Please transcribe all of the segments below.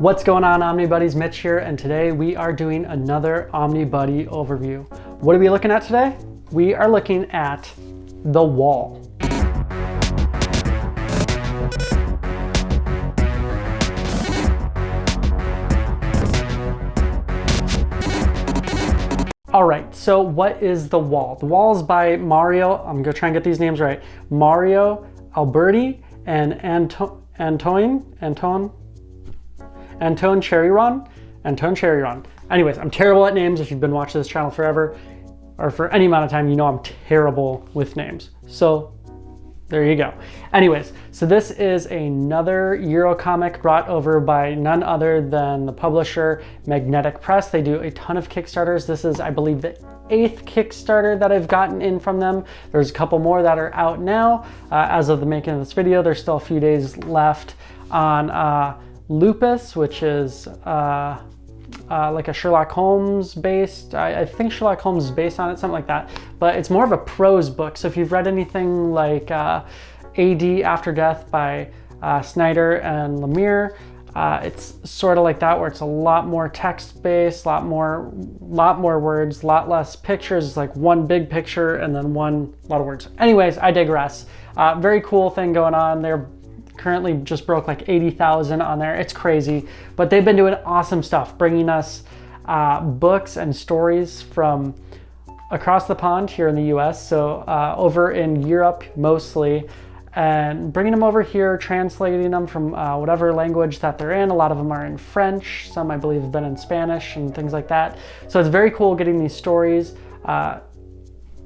What's going on, Omnibuddies? Mitch here, and today we are doing another Omnibuddy overview. What are we looking at today? We are looking at The Wall. All right, so what is The Wall? The Wall is by Mario, I'm gonna try and get these names right, Mario Alberti and Antoine Charreyron. Anyways, I'm terrible at names. If you've been watching this channel forever or for any amount of time, you know I'm terrible with names. So there you go. Anyways, so this is another Euro comic brought over by none other than the publisher Magnetic Press. They do a ton of Kickstarters. This is, I believe, the 8th Kickstarter that I've gotten in from them. There's a couple more that are out now. As of the making of this video, there's still a few days left on Lupus, which is like a Sherlock Holmes based, I think Sherlock Holmes is based on it, something like that, but it's more of a prose book. So if you've read anything like AD After Death by Snyder and Lemire, it's sort of like that, where it's a lot more text based, lot more words, lot less pictures. It's like one big picture and then one lot of words. Anyways, I digress. Very cool thing going on. They're currently just broke like 80,000 on there. It's crazy, but they've been doing awesome stuff, bringing us books and stories from across the pond here in the US, so over in Europe mostly, and bringing them over here, translating them from whatever language that they're in. A lot of them are in French, some I believe have been in Spanish and things like that. So it's very cool getting these stories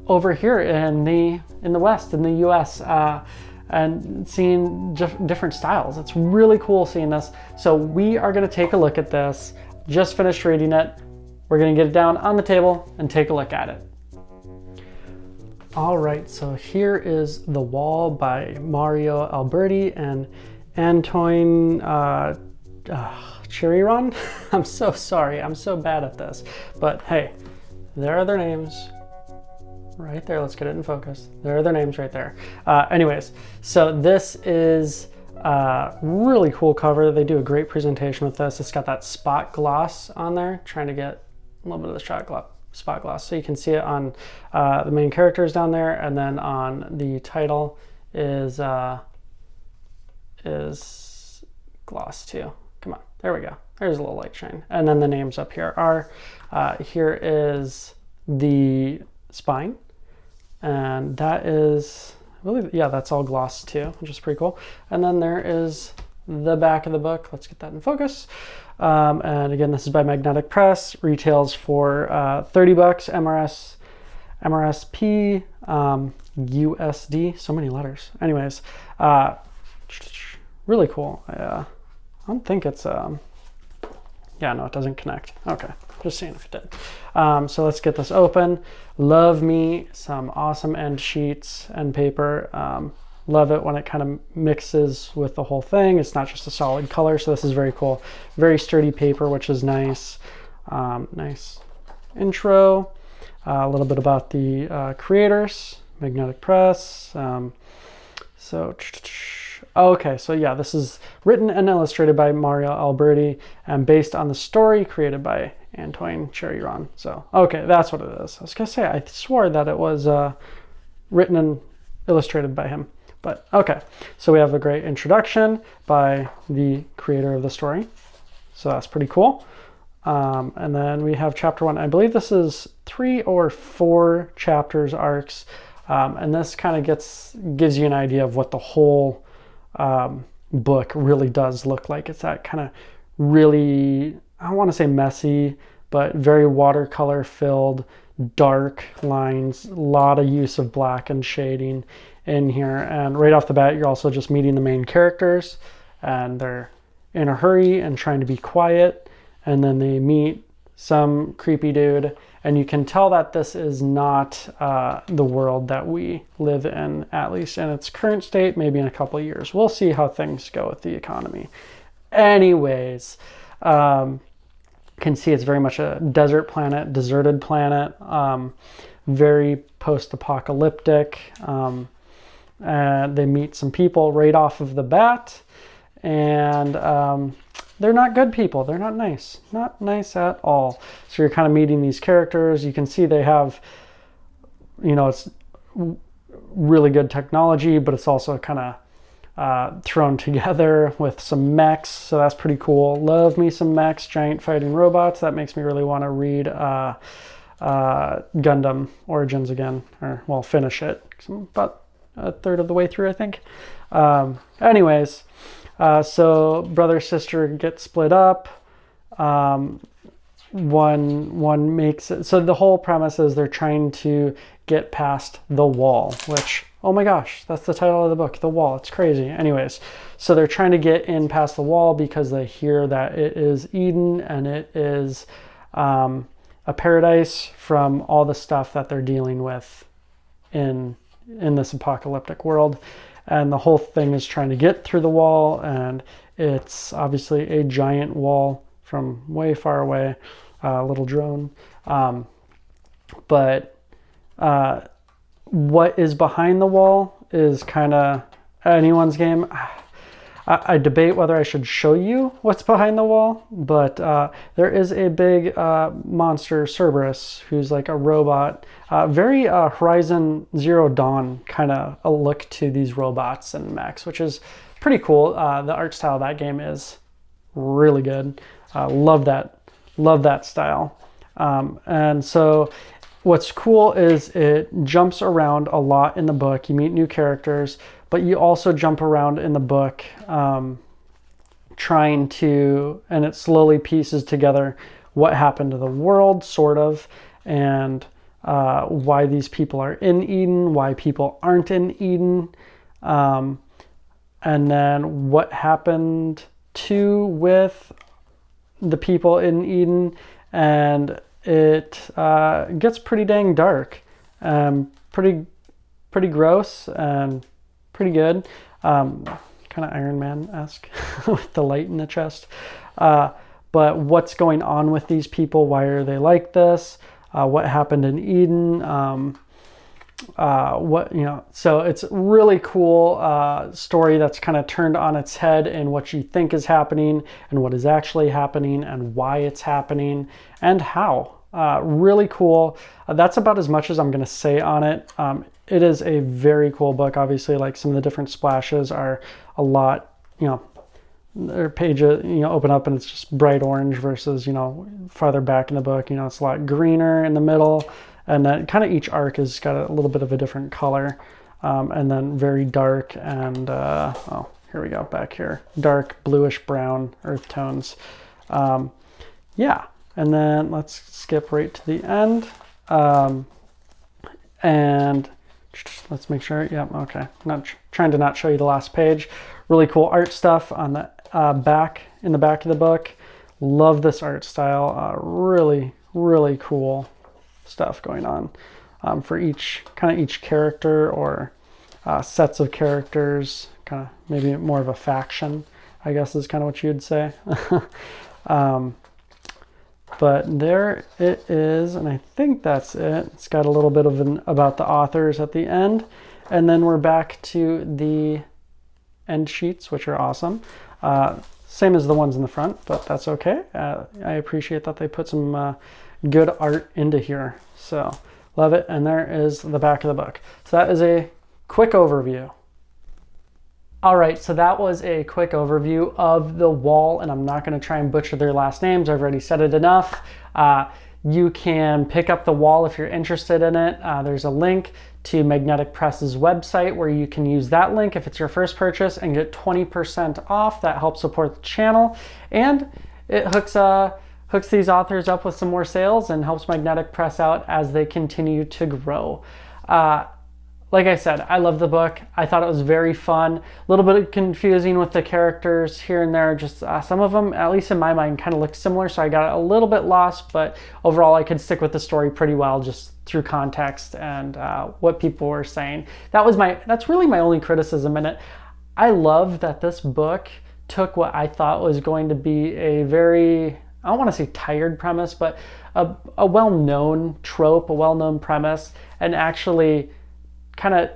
over here in the West, in the US, and seeing different styles. It's really cool seeing this. So we are gonna take a look at this. Just finished reading it. We're gonna get it down on the table and take a look at it. All right, so here is The Wall by Mario Alberti and Antoine Charreyron. I'm so sorry, I'm so bad at this. But hey, there are their names. Right there, let's get it in focus. There are their names right there. Anyways, so this is a really cool cover. They do a great presentation with this. It's got that spot gloss on there, trying to get a little bit of the spot gloss. So you can see it on the main characters down there, and then on the title is gloss too. Come on, there we go. There's a little light shine. And then the names up here are, here is the spine. And that is, really, yeah, that's all gloss too, which is pretty cool. And then there is the back of the book. Let's get that in focus. And again, this is by Magnetic Press. Retails for $30 MRSP, USD. So many letters. Anyways, really cool. I don't think it's yeah, no, it doesn't connect. Okay, just seeing if it did. So let's get this open. Love me some awesome end sheets and paper. Love it when it kind of mixes with the whole thing. It's not just a solid color, so this is very cool. Very sturdy paper, which is nice. Nice intro. A little bit about the creators, Magnetic Press. Okay, so yeah, this is written and illustrated by Mario Alberti and based on the story created by Antoine Charreyron. So, okay, that's what it is. I was gonna say, I swore that it was written and illustrated by him, but okay. So we have a great introduction by the creator of the story. So that's pretty cool. And then we have chapter 1. I believe this is 3 or 4 chapters, arcs. And this kind of gives you an idea of what the whole book really does look like. It's that kind of really, I don't want to say messy, but very watercolor filled, dark lines, a lot of use of black and shading in here. And right off the bat, you're also just meeting the main characters, and they're in a hurry and trying to be quiet. And then they meet some creepy dude, and you can tell that this is not the world that we live in, at least in its current state. Maybe in a couple of years. We'll see how things go with the economy. Anyways, can see it's very much a desert planet, deserted planet, very post-apocalyptic. They meet some people right off of the bat, and they're not good people. They're not nice. Not nice at all. So you're kind of meeting these characters. You can see they have, it's really good technology, but it's also kind of thrown together with some mechs. So that's pretty cool. Love me some mechs, giant fighting robots. That makes me really want to read Gundam Origins again, or finish it. I'm about a third of the way through, I think. Anyways, so brother sister get split up. One makes it. So the whole premise is they're trying to get past the wall, which, oh my gosh, that's the title of the book, The Wall. It's crazy. Anyways, so they're trying to get in past the wall because they hear that it is Eden and it is a paradise from all the stuff that they're dealing with in this apocalyptic world. And the whole thing is trying to get through the wall, and it's obviously a giant wall from way far away, a little drone. But what is behind the wall is kind of anyone's game. I debate whether I should show you what's behind the wall, but there is a big monster, Cerberus, who's like a robot. Very Horizon Zero Dawn kind of a look to these robots and mechs, which is pretty cool. The art style of that game is really good. Love that style. And so what's cool is it jumps around a lot in the book. You meet new characters, but you also jump around in the book trying to, and it slowly pieces together what happened to the world, sort of, and why these people are in Eden, why people aren't in Eden, and then what happened with the people in Eden. And it gets pretty dang dark, pretty gross, and pretty good, kind of Iron Man-esque with the light in the chest. But what's going on with these people? Why are they like this? What happened in Eden? So it's really cool story that's kind of turned on its head in what you think is happening and what is actually happening and why it's happening and how. Really cool. That's about as much as I'm going to say on it. It is a very cool book. Obviously, like some of the different splashes are a lot, their pages, open up and it's just bright orange versus, farther back in the book, it's a lot greener in the middle. And then kind of each arc has got a little bit of a different color. And then very dark and, here we go, back here. Dark bluish brown earth tones. Yeah. And then let's skip right to the end. And let's make sure, okay. Not trying to not show you the last page. Really cool art stuff on the back, in the back of the book. Love this art style. Really, really cool stuff going on for each character or sets of characters, kind of maybe more of a faction, I guess is kind of what you'd say. But there it is, and I think that's it. It's got a little bit of about the authors at the end, and then we're back to the end sheets, which are awesome. Same as the ones in the front, but that's okay. I appreciate that they put some good art into here, so love it. And there is the back of the book. So that is a quick overview. All right, so that was a quick overview of The Wall, and I'm not going to try and butcher their last names. I've already said it enough. You can pick up The Wall if you're interested in it. There's a link to Magnetic Press's website where you can use that link if it's your first purchase and get 20% off. That helps support the channel, and it hooks these authors up with some more sales and helps Magnetic Press out as they continue to grow. Like I said, I love the book. I thought it was very fun. A little bit confusing with the characters here and there. Just some of them, at least in my mind, kind of looked similar, so I got a little bit lost, but overall I could stick with the story pretty well just through context and what people were saying. That's really my only criticism in it. I love that this book took what I thought was going to be a very, I don't want to say tired premise, but a well-known trope, a well-known premise, and actually kind of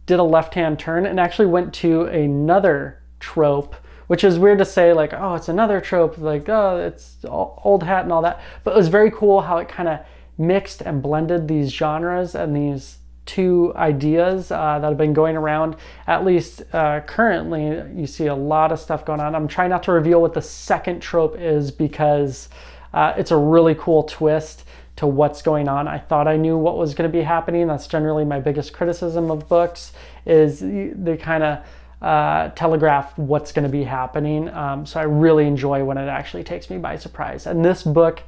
did a left-hand turn and actually went to another trope which is weird to say, like, oh, it's another trope, like, oh, it's old hat and all that. But it was very cool how it kind of mixed and blended these genres and these two ideas that have been going around. At least currently, you see a lot of stuff going on. I'm trying not to reveal what the second trope is because it's a really cool twist to what's going on. I thought I knew what was going to be happening. That's generally my biggest criticism of books, is they kind of telegraph what's going to be happening. So I really enjoy when it actually takes me by surprise. And this book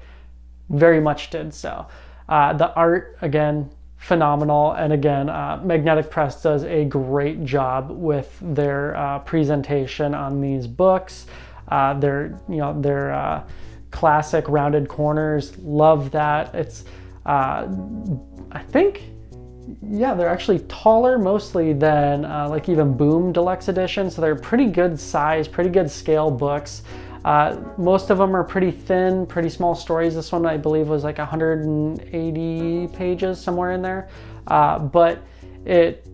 very much did so. The art, again, phenomenal. And again, Magnetic Press does a great job with their presentation on these books. Their classic rounded corners, love that. It's, I think, yeah, they're actually taller mostly than like even Boom Deluxe Edition. So they're pretty good size, pretty good scale books. Most of them are pretty thin, pretty small stories. This one, I believe, was like 180 pages, somewhere in there. But it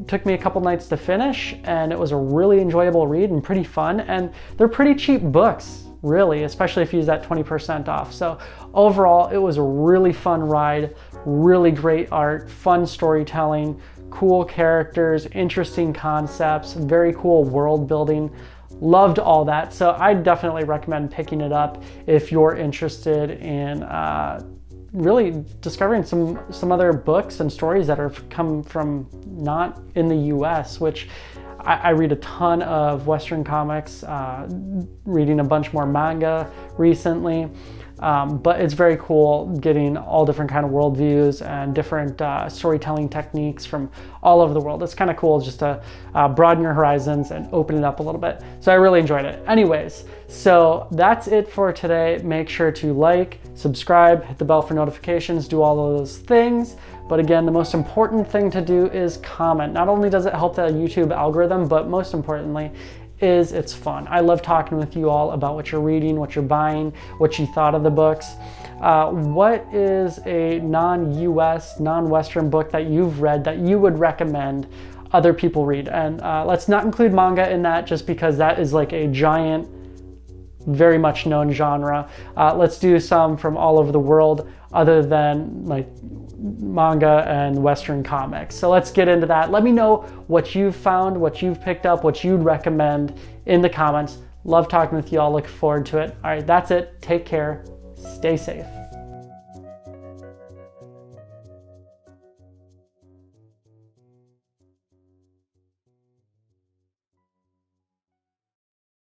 took me a couple nights to finish, and it was a really enjoyable read and pretty fun. And they're pretty cheap books, really, especially if you use that 20% off. So overall, it was a really fun ride, really great art, fun storytelling, cool characters, interesting concepts, very cool world building. Loved all that. So I definitely recommend picking it up if you're interested in really discovering some other books and stories that have come from not in the US, which I read a ton of Western comics, reading a bunch more manga recently. But it's very cool getting all different kind of worldviews and different storytelling techniques from all over the world. It's kind of cool just to broaden your horizons and open it up a little bit. So I really enjoyed it. Anyways, so that's it for today. Make sure to like, subscribe, hit the bell for notifications, do all of those things. But again, the most important thing to do is comment. Not only does it help the YouTube algorithm, but most importantly, it's fun. I love talking with you all about what you're reading, what you're buying, what you thought of the books. What is a non-US, non-Western book that you've read that you would recommend other people read? And let's not include manga in that, just because that is like a giant, very much known genre. Let's do some from all over the world other than like manga and Western comics. So let's get into that. Let me know what you've found, what you've picked up, what you'd recommend in the comments. Love talking with you all. Look forward to it. All right, that's it. Take care. Stay safe.